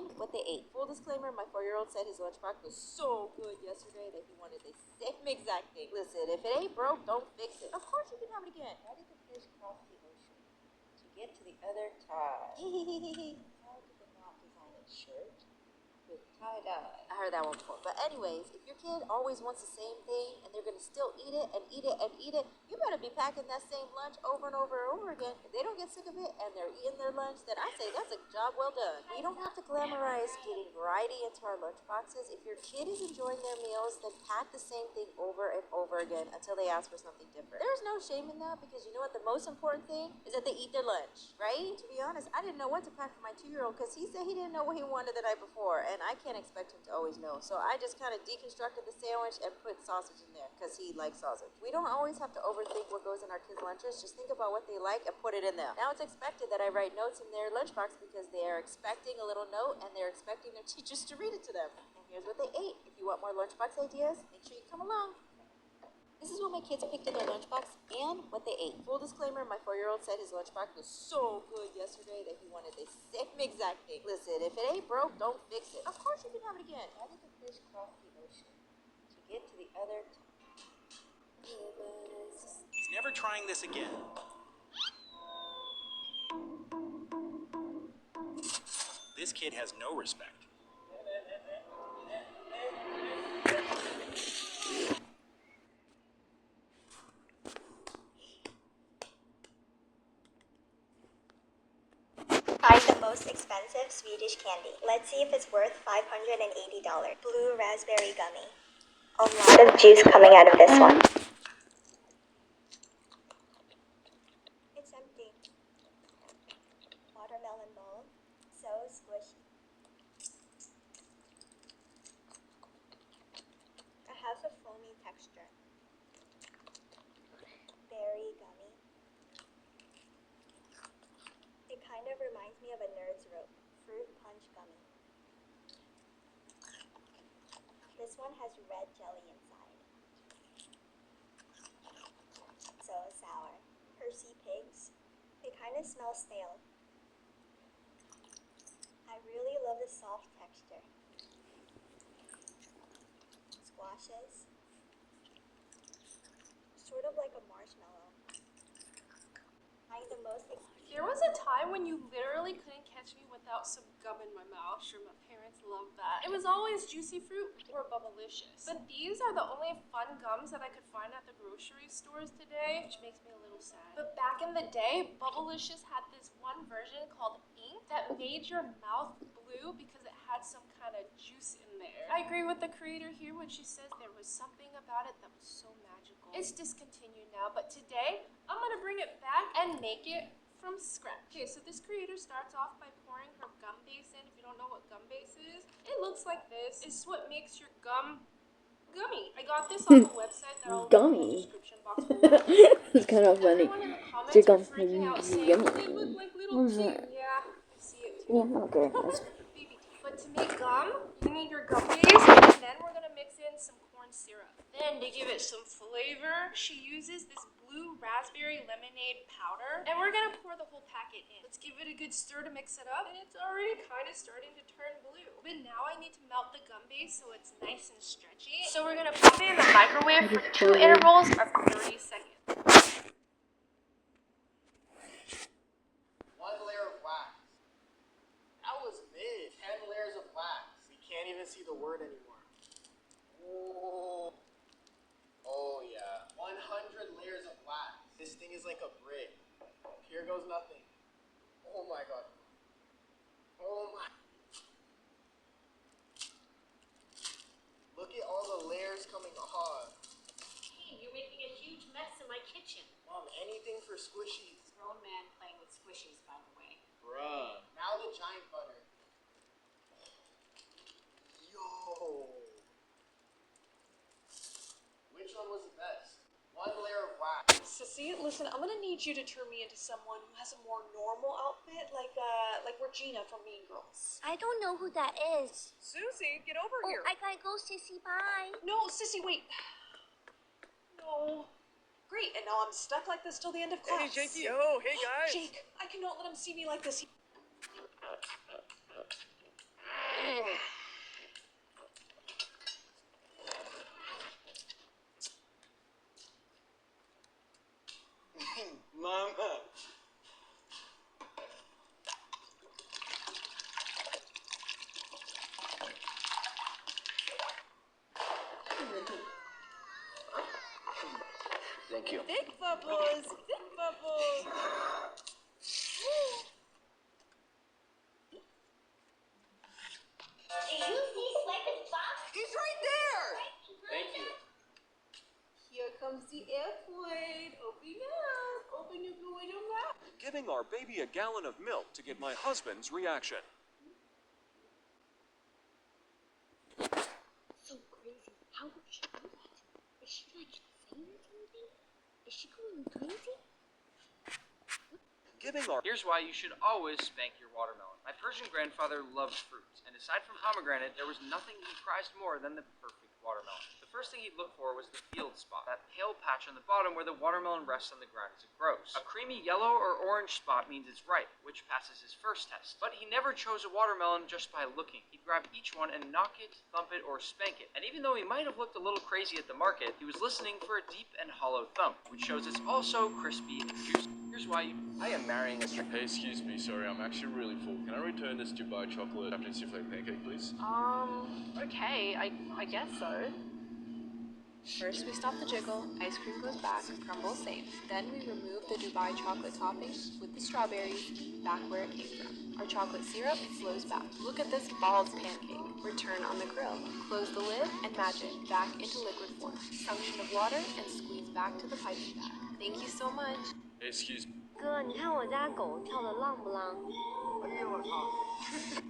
and what they ate. Full disclaimer, my 4-year-old said his lunchbox was so good yesterday that he wanted the same exact thing. Listen, if it ain't broke, don't fix it. Of course you can have it again. Why did the fish cross the ocean? To get to the other side. How did the not design a shirt with tie-dye? I heard that one before. But anyways, if your kid always wants the same thing and they're gonna still eat it and eat it and eat it, you better be packing that same lunch over and over and over again. If they don't get sick of it and they're eating their lunch, then I say that's a job well done. We don't have to glamorize getting variety into our lunch boxes. If your kid is enjoying their meals, then pack the same thing over and over again until they ask for something different. There's no shame in that, because you know what, the most important thing is that they eat their lunch, right? To be honest, I didn't know what to pack for my 2-year-old because he said he didn't know what he wanted the night before, and I can't expect him to always know. So I just kind of deconstructed the sandwich and put sausage in there because he likes sausage. We don't always have to overthink what goes in our kids' lunches. Just think about what they like and put it in there. Now it's expected that I write notes in their lunchbox because they are expecting a little note and they're expecting their teachers to read it to them. And here's what they ate. If you want more lunchbox ideas, make sure you come along. This is what my kids picked in their lunchbox and what they ate. Full disclaimer, my 4-year-old said his lunchbox was so good yesterday that he wanted the same exact thing. Listen, if it ain't broke, don't fix it. Of course you can have it again. Why did the fish cross the ocean? To get to the other He's never trying this again. This kid has no respect. Find the most expensive Swedish candy. Let's see if it's worth $580. Blue raspberry gummy. A lot of juice coming out of this one. It's empty. Watermelon bowl. So squishy. It has a foamy texture. Berry gummy. It kind of reminds me of a Nerd's Rope. Fruit punch gummy. This one has red jelly inside. So sour. Hershey Pigs. They kind of smell stale. I really love the soft texture. Squashes. Sort of like a marshmallow. Find the most There was a time when you literally couldn't catch me without some gum in my mouth. Sure, my parents loved that. It was always Juicy Fruit or Bubblicious. But these are the only fun gums that I could find at the grocery stores today, which makes me a little sad. But back in the day, Bubblicious had this one version called Ink that made your mouth blue because it had some kind of juice in there. I agree with the creator here when she says there was something about it that was so magical. It's discontinued now, but today I'm gonna bring it back and make it from scratch. Okay, so this creator starts off by pouring her gum base in. If you don't know what gum base is, it looks like this. It's what makes your gum gummy. I got this on the website that I'll link in the description box below. It's kind of funny. Everyone in the comments Your were gum's freaking out saying, yummy. they look like little cute. Yeah, I see it too. Yeah, okay. Baby teeth. But to make gum, you need your gum base, and then we're gonna mix in some corn syrup. Then to give it some flavor, she uses this blue raspberry lemonade powder, and we're gonna pour the whole packet in. Let's give it a good stir to mix it up, and it's already kind of starting to turn blue. But now I need to melt the gum base so it's nice and stretchy. So we're gonna pop it in the microwave for 2 intervals of 30 seconds. One layer of wax. That was mid. 10 layers of wax. We can't even see the word anymore. Oh yeah. 100 layers of wax. This thing is like a brick. Here goes nothing. Oh my god. Oh my. Look at all the layers coming off. Hey, you're making a huge mess in my kitchen. Mom, anything for squishies. Grown man playing with squishies, by the way. Bruh. Now the giant butter. Yo. Which one was the best? One layer of wax. Sissy, listen, I'm gonna need you to turn me into someone who has a more normal outfit, like Regina from Mean Girls. I don't know who that is. Susie, get over Oh, here. I gotta go, Sissy. Bye. No, Sissy, wait. No. Great, and now I'm stuck like this till the end of class. Hey, Jakey. Oh, hey, guys. Jake, I cannot let him see me like this. Thank you. Thick bubbles, thick bubbles. Do you see Swift's box? He's right there. Thank you. Here comes the airplane. Open up. Open your little mouth. Giving our baby a gallon of milk to get my husband's reaction. So crazy. How would she do that? Is she like insane or something? Is she going crazy? Giving our Here's why you should always spank your watermelon. My Persian grandfather loved fruits, and aside from pomegranate, there was nothing he prized more than the perfect watermelon. The first thing he'd look for was the field spot, that pale patch on the bottom where the watermelon rests on the ground as it grows. A creamy yellow or orange spot means it's ripe, which passes his first test. But he never chose a watermelon just by looking. He'd grab each one and knock it, thump it, or spank it. And even though he might have looked a little crazy at the market, he was listening for a deep and hollow thump, which shows it's also crispy and juicy. Here's why you... I am marrying a Hey, excuse me, sorry, I'm actually really full. Can I return this Dubai chocolate Captain Souffle pancake, please? Okay, I guess so. First we stop the jiggle, ice cream goes back, crumble safe. Then we remove the Dubai chocolate topping with the strawberries back where it came from. Our chocolate syrup flows back. Look at this bald pancake. Return on the grill. Close the lid and magic back into liquid form. Suction of water and squeeze back to the piping bag. Thank you so much. Hey, excuse me. 哥，你看我家狗跳的浪不浪？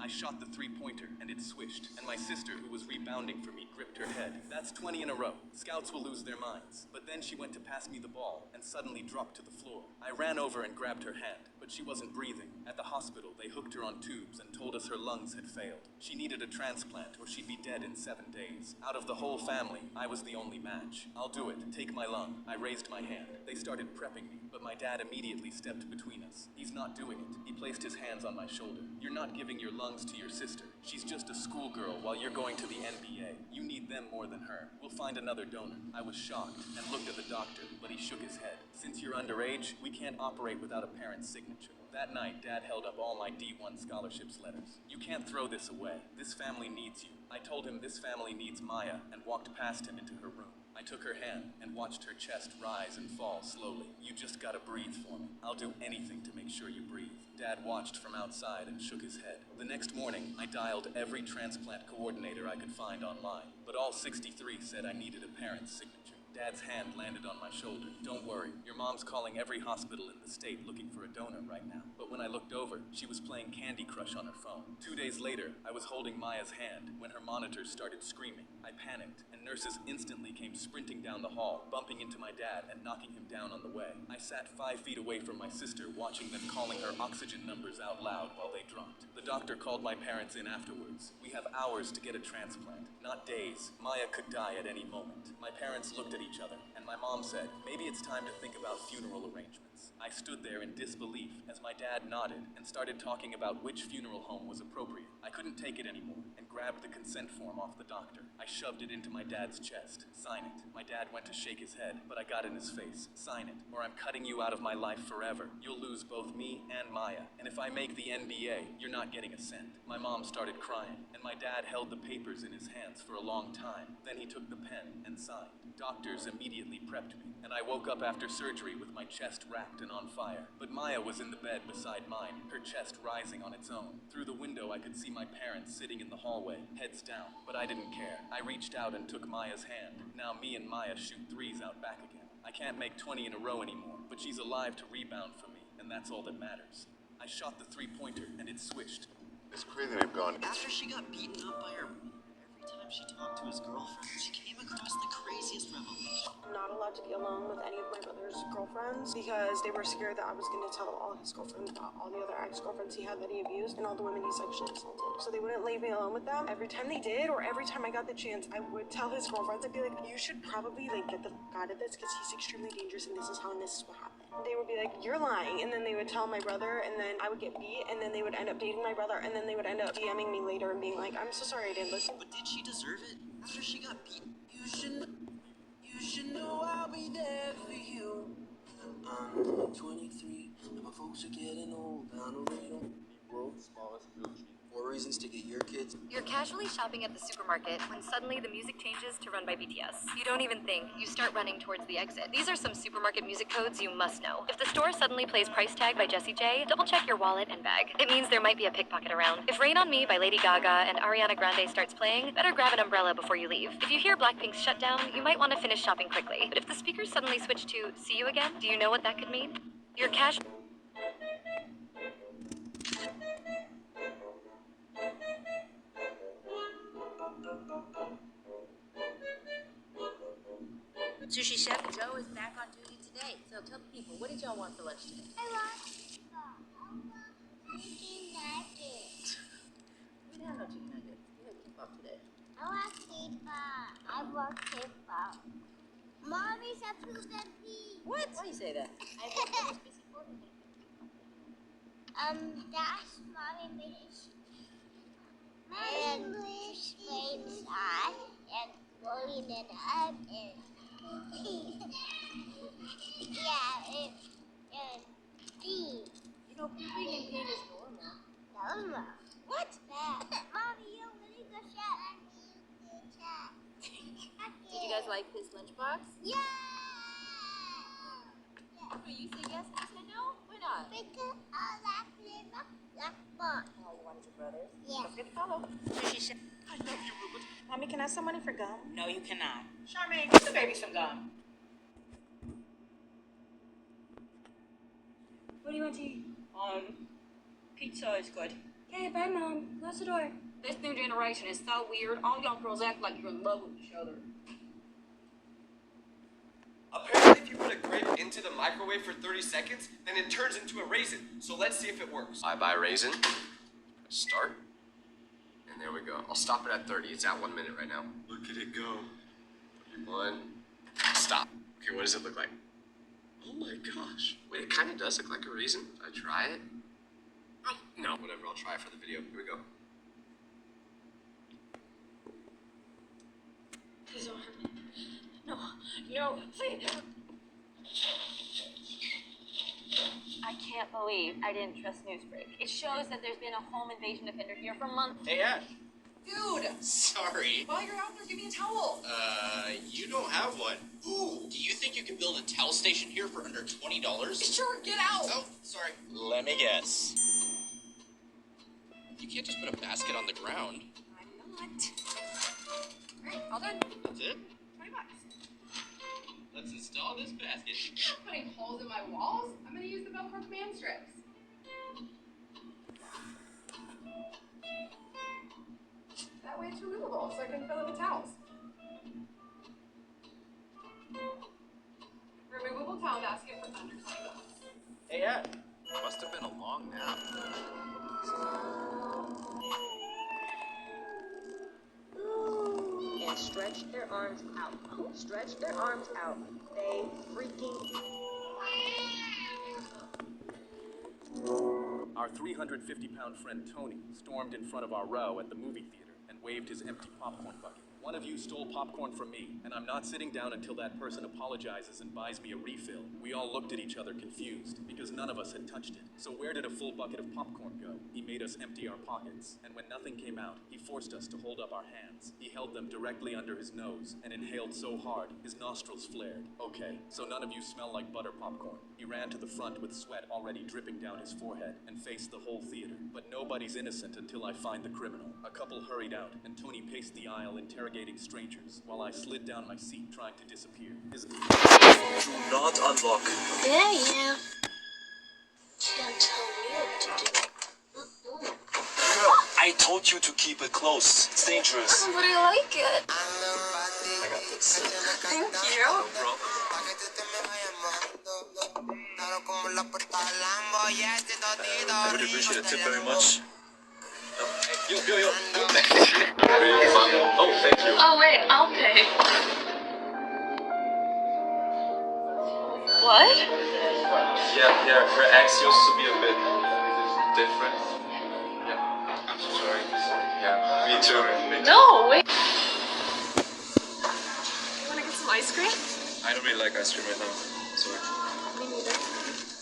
I shot the three-pointer, and it swished, and my sister, who was rebounding for me, gripped her head. That's 20 in a row. Scouts will lose their minds. But then she went to pass me the ball, and suddenly dropped to the floor. I ran over and grabbed her hand, but she wasn't breathing. At the hospital, they hooked her on tubes and told us her lungs had failed. She needed a transplant, or she'd be dead in 7 days. Out of the whole family, I was the only match. I'll do it. Take my lung. I raised my hand. They started prepping me, but my dad immediately stepped between us. He's not doing it. He placed his hands on my shoulder. You're not giving your lungs to your sister. She's just a schoolgirl while you're going to the NBA. You need them more than her. We'll find another donor. I was shocked and looked at the doctor, but he shook his head. Since you're underage, we can't operate without a parent's signature. That night, Dad held up all my D1 scholarships letters. You can't throw this away. This family needs you. I told him this family needs Maya and walked past him into her room. I took her hand and watched her chest rise and fall slowly. You just gotta breathe for me. I'll do anything to make sure you breathe. Dad watched from outside and shook his head. The next morning, I dialed every transplant coordinator I could find online, but all 63 said I needed a parent's signature. Dad's hand landed on my shoulder. Don't worry, your mom's calling every hospital in the state looking for a donor right now. But when I looked over, she was playing Candy Crush on her phone. 2 days later, I was holding Maya's hand when her monitors started screaming. I panicked, and nurses instantly came sprinting down the hall, bumping into my dad and knocking him down on the way. I sat 5 feet away from my sister, watching them calling her oxygen numbers out loud while they dropped. The doctor called my parents in afterwards. We have hours to get a transplant, not days. Maya could die at any moment. My parents looked at each other, and my mom said, maybe it's time to think about funeral arrangements. I stood there in disbelief as my dad nodded and started talking about which funeral home was appropriate. I couldn't take it anymore and grabbed the consent form off the doctor. I shoved it into my dad's chest. Sign it. My dad went to shake his head, but I got in his face. Sign it, or I'm cutting you out of my life forever. You'll lose both me and Maya, and if I make the NBA, you're not getting a cent. My mom started crying, and my dad held the papers in his hands for a long time. Then he took the pen and signed. Doctors immediately prepped me, and I woke up after surgery with my chest racked and on fire. But Maya was in the bed beside mine, her chest rising on its own. Through the window, I could see my parents sitting in the hallway, heads down, but I didn't care. I reached out and took Maya's hand. Now me and Maya shoot threes out back again. I can't make 20 in a row anymore, but she's alive to rebound for me, and that's all that matters. I shot the three-pointer, and it swished. It's crazy they've gone. After she got beaten up by her every time she talked to his girlfriend, she came across the craziest revelation. I'm not allowed to be alone with any of my brother's girlfriends because they were scared that I was going to tell all his girlfriends about all the other ex-girlfriends he had that he abused and all the women he sexually assaulted. So they wouldn't leave me alone with them. Every time they did, or every time I got the chance, I would tell his girlfriends, I'd be like, you should probably get the fuck out of this because he's extremely dangerous and this is how and this is what happened. They would be like, you're lying, and then they would tell my brother, and then I would get beat, and then they would end up dating my brother, and then they would end up DMing me later and being like, I'm so sorry I didn't listen. But did she deserve it? After she got beaten? You should know I'll be there for you. I'm 23, and my folks are getting old. I know they don't. The world's smallest grilled cheese. For reasons to get your kids. You're casually shopping at the supermarket when suddenly the music changes to Run by BTS. You don't even think, you start running towards the exit. These are some supermarket music codes you must know. If the store suddenly plays Price Tag by Jessie J, double check your wallet and bag. It means there might be a pickpocket around. If Rain on Me by Lady Gaga and Ariana Grande starts playing, better grab an umbrella before you leave. If you hear Blackpink's Shutdown, you might want to finish shopping quickly. But if the speakers suddenly switch to See You Again, do you know what that could mean? You're casual. Sushi Chef Joe is back on duty today. So tell the people, what did y'all want for lunch today? I want pizza. I want chicken nuggets. We didn't have no chicken nuggets. We had kimbap today. I want pizza. I want pizza. Mommy's a food and pee. What? Why you say that? I was busy for me. That's mommy finished. And spraying sauce and rolling it up and yeah, and pee. You know, pooping in pain is normal. Normal. What? Mommy, you really good chef. Did you guys like his lunchbox? Yeah. So you said yes and you said no? Why not? Because I like flavor, like fun. Oh, you wanted your brothers? Yeah. Don't forget to follow. Sushi Chef. I love you, Rupert. Mommy, can I have some money for gum? No, you cannot. Charmaine, get the baby some gum. What do you want to eat? Pizza is good. Okay, bye, Mom. Close the door. This new generation is so weird. All y'all girls act like you're in love with each other. Apparently, if you put a grape into the microwave for 30 seconds, then it turns into a raisin. So let's see if it works. I buy raisin. Start. And there we go. I'll stop it at 30. It's at 1 minute right now. Look at it go. 31. Stop. Okay, what does it look like? Oh my gosh. Wait, it kind of does look like a raisin. Should I try it? Oh, no, whatever. I'll try it for the video. Here we go. Please don't hurt me. No, please. I can't believe I didn't trust Newsbreak. It shows that there's been a home invasion defender here for months. Hey, Ash. Dude! Sorry. While you're out there, give me a towel. You don't have one. Ooh, do you think you can build a towel station here for under $20? Sure, get out! Oh, sorry. Let me guess. You can't just put a basket on the ground. I'm not. Alright, all done. That's it? $20. Let's install this basket. I'm not putting holes in my walls. I'm gonna use the Velcro command strips. That way it's removable, so I can fill it with towels. Removable towel basket for under $20. Hey, Ash. Must have been a long nap. And stretch their arms out. Stretch their arms out. They freaking... Our 350-pound friend Tony stormed in front of our row at the movie theater and waved his empty popcorn bucket. One of you stole popcorn from me, and I'm not sitting down until that person apologizes and buys me a refill. We all looked at each other confused, because none of us had touched it. So where did a full bucket of popcorn go? He made us empty our pockets, and when nothing came out, he forced us to hold up our hands. He held them directly under his nose, and inhaled so hard, his nostrils flared. Okay, so none of you smell like butter popcorn. He ran to the front with sweat already dripping down his forehead, and faced the whole theater. But nobody's innocent until I find the criminal. A couple hurried out, and Tony paced the aisle interrogating strangers, while I slid down my seat trying to disappear. Do not unlock. Yeah. Can't tell me what to do. I told you to keep it close. It's dangerous. But I like it. I got this. Thank you. No problem. I would appreciate a tip very much. Yo. Oh, thank you. Oh, wait, I'll pay. What? Yeah, her ex used to be a bit different. Yeah, I'm so sorry. Yeah, me too. No, wait. You wanna get some ice cream? I don't really like ice cream right now. Sorry. Me neither.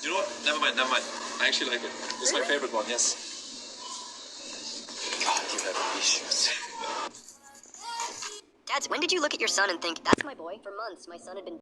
You know what? Never mind. I actually like it. It's my favorite one, yes. have issues. Dads, when did you look at your son and think, that's my boy? For months, my son had been